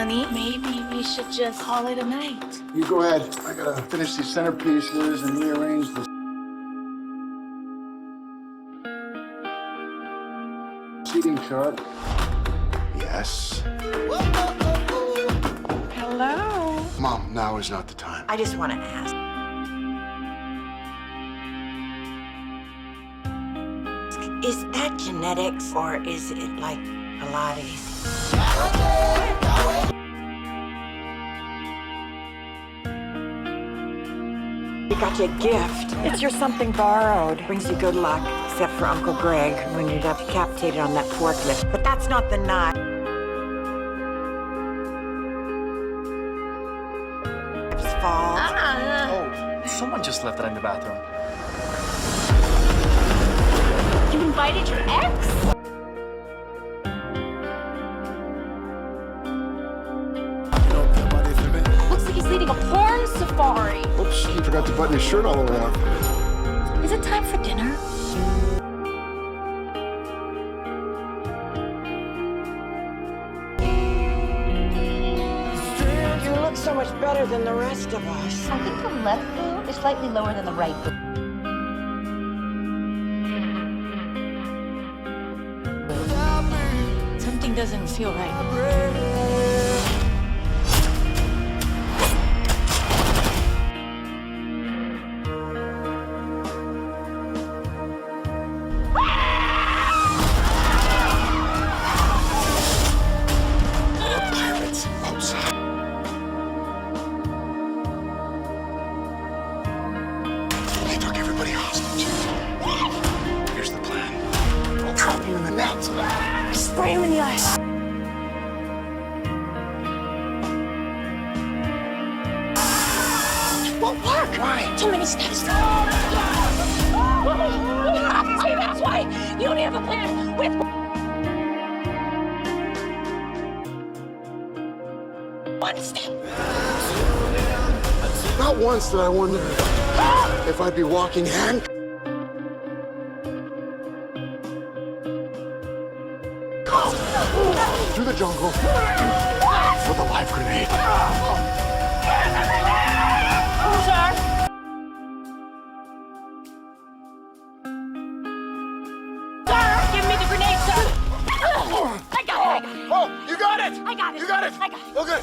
honey. Maybe we should just call it a night. You go ahead. I gotta finish these centerpieces and rearrange the seating chart. Yes. Hello. Mom, now is not the time. I just want to ask. Is that genetics or is it like Pilates? We got you a gift. It's your something borrowed. Brings you good luck, except for Uncle Greg, when you'd have decapitated on that forklift. But that's not the knot. It's fault. Oh, someone just left that in the bathroom. You invited your ex? Looks like he's leading a porn safari. Oops, he forgot to button his shirt all the way up. Is it time for dinner? You look so much better than the rest of us. I think the left boob is slightly lower than the right boob. Something doesn't feel right. Pirates outside. They took everybody hostage. Here's the plan. I'll trap you in the net. Spray him in the eyes. Won't work. Why? Too many steps. See, that's why you only have a plan with one step. Not once did I wonder if I'd be walking hand. Through the jungle with a live grenade. Sir. Sir, give me the grenade, sir. I got it. Oh, you got it. I got it. You got it. I got it. Okay.